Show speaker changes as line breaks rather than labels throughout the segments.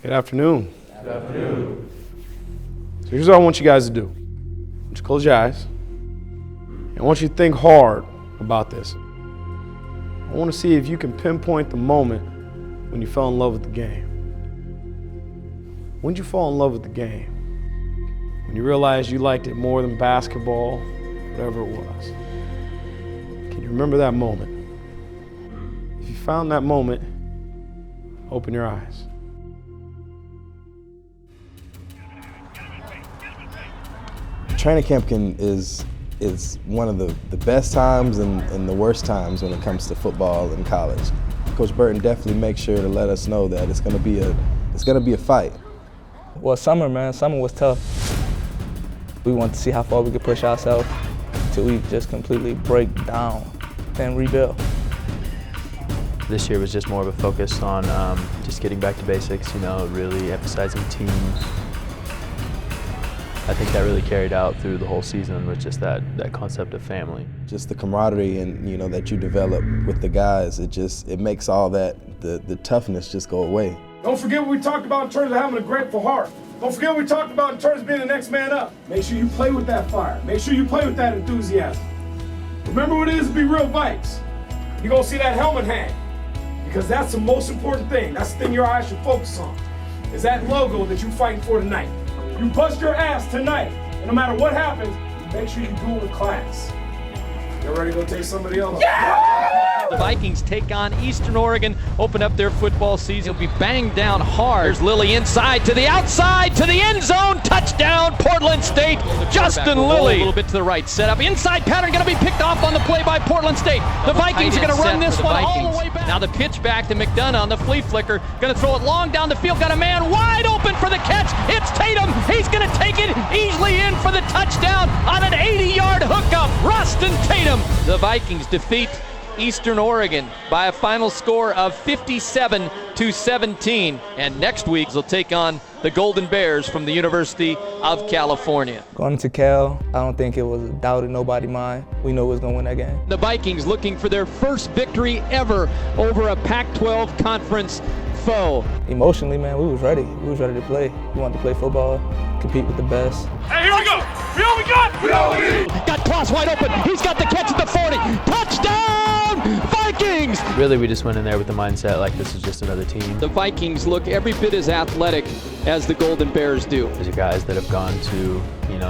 Good afternoon.
Good afternoon.
So here's what I want you guys to do. I want you to close your eyes. And I want you to think hard about this. I want to see if you can pinpoint the moment when you fell in love with the game. When did you fall in love with the game? When you realized you liked it more than basketball, whatever it was. Can you remember that moment? If you found that moment, open your eyes.
Training camp is one of the best times and the worst times when it comes to football in college. Coach Burton definitely makes sure to let us know that it's going to be a fight.
Well, summer was tough. We wanted to see how far we could push ourselves until we just completely break down and rebuild.
This year was just more of a focus on just getting back to basics, really emphasizing team. I think that really carried out through the whole season with just that concept of family.
Just the camaraderie and that you develop with the guys, it makes all that, the toughness just go away.
Don't forget what we talked about in terms of having a grateful heart. Don't forget what we talked about in terms of being the next man up. Make sure you play with that fire. Make sure you play with that enthusiasm. Remember what it is to be real Vikes. You're going to see that helmet hang because that's the most important thing. That's the thing your eyes should focus on, is that logo that you're fighting for tonight. You bust your ass tonight, and no matter what happens, make sure you do it with class. You ready to go take somebody else?
Yeah! The Vikings take on Eastern Oregon, open up their football season. He'll be banged down hard. There's Lilly inside to the outside to the end zone. Touchdown, Portland State. Justin Lilly. A little bit to the right. Set up. Inside pattern going to be picked off on the play by Portland State. The Vikings are going to run this one all the way back. Now the pitch back to McDonough on the flea flicker. Going to throw it long down the field. Got a man wide open for the catch. It's Tatum. He's going to take it easily in for the touchdown on an 80-yard hookup. Rustin Tatum. The Vikings defeat Eastern Oregon by a final score of 57-17. And next week they'll take on the Golden Bears from the University of California.
Going to Cal, I don't think it was a doubt in nobody's mind. We know who's going to win that game.
The Vikings looking for their first victory ever over a Pac-12 conference foe.
Emotionally, man, we was ready. We was ready to play. We wanted to play football, compete with the best.
Hey, here we go. We all we got. We all we need.
Got Klaus wide open. He's got the catch at the 40. Touchdown, Vikings!
Really, we just went in there with the mindset like this is just another team.
The Vikings look every bit as athletic as the Golden Bears do.
These are guys that have gone to,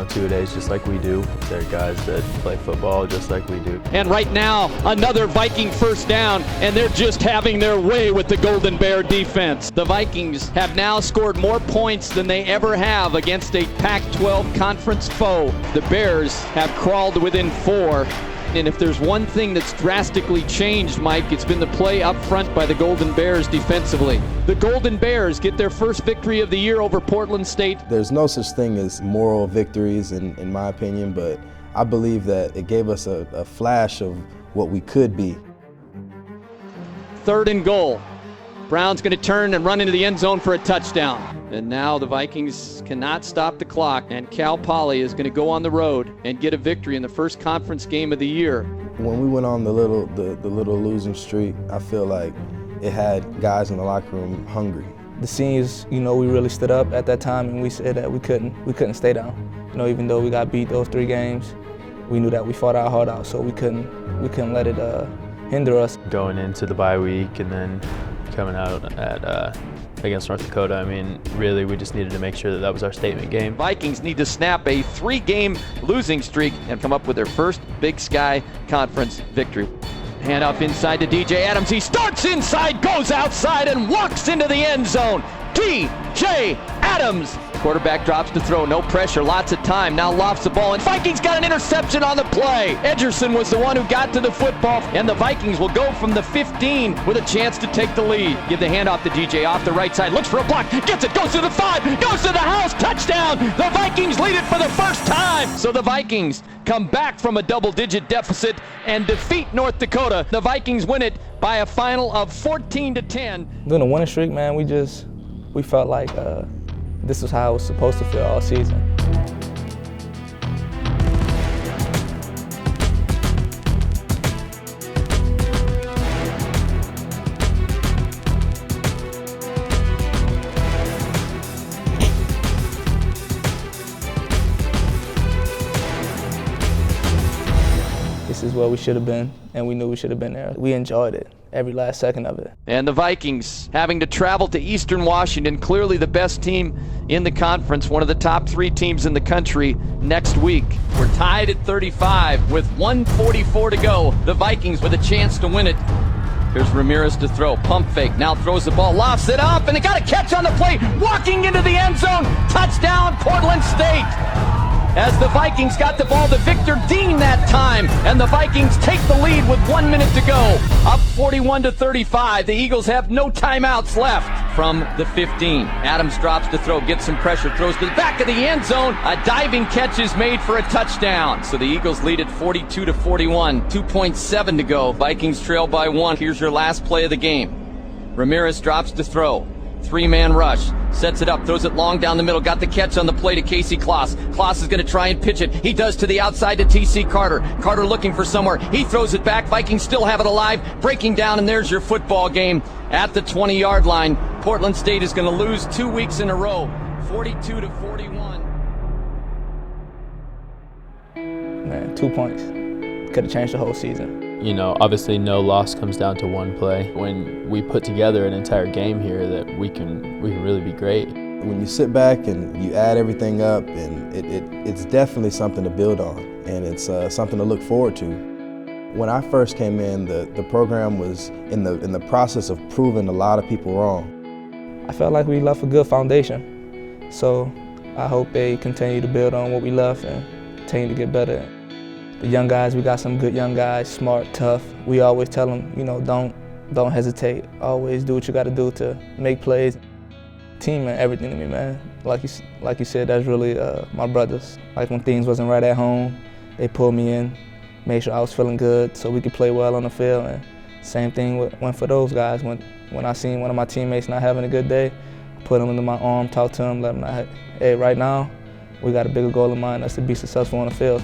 two-a-days just like we do. They're guys that play football just like we do.
And right now, another Viking first down, and they're just having their way with the Golden Bear defense. The Vikings have now scored more points than they ever have against a Pac-12 conference foe. The Bears have crawled within 4. And if there's one thing that's drastically changed, Mike, it's been the play up front by the Golden Bears defensively. The Golden Bears get their first victory of the year over Portland State.
There's no such thing as moral victories in my opinion, but I believe that it gave us a flash of what we could be.
3rd and goal. Brown's going to turn and run into the end zone for a touchdown. And now the Vikings cannot stop the clock, and Cal Poly is going to go on the road and get a victory in the first conference game of the year.
When we went on the little losing streak, I feel like it had guys in the locker room hungry.
The seniors, we really stood up at that time, and we said that we couldn't stay down. Even though we got beat those 3 games, we knew that we fought our heart out, so we couldn't let it hinder us.
Going into the bye week and then coming out against North Dakota, really we just needed to make sure that was our statement game.
Vikings need to snap a 3-game losing streak and come up with their first Big Sky Conference victory. Hand off inside to DJ Adams. He starts inside, goes outside, and walks into the end zone. DJ Adams. Quarterback drops to throw, no pressure, lots of time, now lofts the ball, and Vikings got an interception on the play. Edgerson was the one who got to the football, and the Vikings will go from the 15 with a chance to take the lead. Give the handoff to DJ off the right side, looks for a block, gets it, goes to the 5, goes to the house, touchdown! The Vikings lead it for the first time! So the Vikings come back from a double-digit deficit and defeat North Dakota. The Vikings win it by a final of 14-10.
During the winning streak, man, we felt like this was how it was supposed to feel all season. where we should have been, and we knew we should have been there. We enjoyed it, every last second of it.
And the Vikings having to travel to Eastern Washington, clearly the best team in the conference, one of the top 3 teams in the country next week. We're tied at 35 with 1:44 to go. The Vikings with a chance to win it. Here's Ramirez to throw, pump fake, now throws the ball, lofts it up, and they got a catch on the play, walking into the end zone, touchdown Portland State. As the Vikings got the ball to Victor Dean that time, and the Vikings take the lead with 1 minute to go. Up 41-35, the Eagles have no timeouts left from the 15. Adams drops to throw, gets some pressure, throws to the back of the end zone. A diving catch is made for a touchdown. So the Eagles lead at 42-41, 2.7 to go. Vikings trail by 1. Here's your last play of the game. Ramirez drops to throw. 3-man rush, sets it up, throws it long down the middle, got the catch on the play to Casey Kloss. Kloss is going to try and pitch it. He does to the outside to T.C. Carter. Carter looking for somewhere. He throws it back. Vikings still have it alive, breaking down, and there's your football game at the 20-yard line. Portland State is going to lose 2 weeks in a row, 42-41.
Man, 2 points. Could have changed the whole season.
You know, obviously no loss comes down to one play. When we put together an entire game here, that we can really be great.
When you sit back and you add everything up, and it's definitely something to build on, and it's something to look forward to. When I first came in, the program was in the process of proving a lot of people wrong.
I felt like we left a good foundation, so I hope they continue to build on what we left and continue to get better. The young guys, we got some good young guys, smart, tough. We always tell them, you know, don't hesitate. Always do what you got to do to make plays. Team meant everything to me, man. Like you said, that's really my brothers. Like when things wasn't right at home, they pulled me in, made sure I was feeling good so we could play well on the field. And same thing went for those guys. When I seen one of my teammates not having a good day, I put them into my arm, talk to them, let them know, hey, right now, we got a bigger goal in mind, that's to be successful on the field.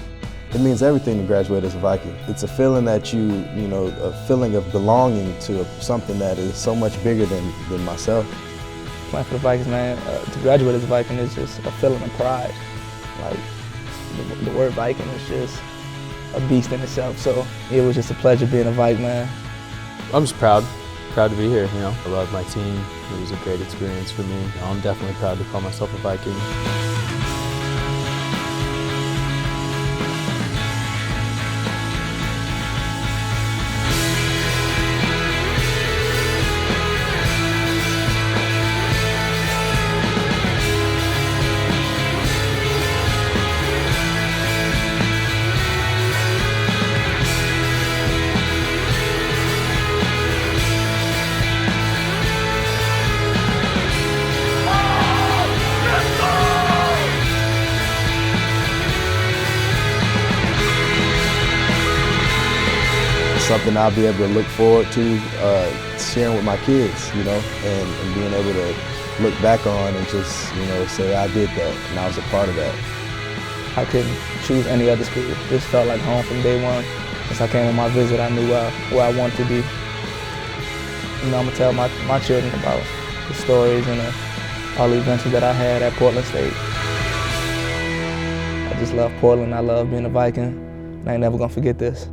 It means everything to graduate as a Viking. It's a feeling that you know, a feeling of belonging to something that is so much bigger than myself.
Playing for the Vikings, man, to graduate as a Viking is just a feeling of pride. Like, the word Viking is just a beast in itself, so it was just a pleasure being a Viking, man.
I'm just proud to be here, you know. I love my team. It was a great experience for me. I'm definitely proud to call myself a Viking.
Something I'll be able to look forward to sharing with my kids, you know, and being able to look back on and just, you know, say I did that and I was a part of that.
I couldn't choose any other school. This felt like home from day one. As I came on my visit, I knew where I wanted to be. You know, I'm gonna tell my children about the stories and all the adventures that I had at Portland State. I just love Portland. I love being a Viking, and I ain't never gonna forget this.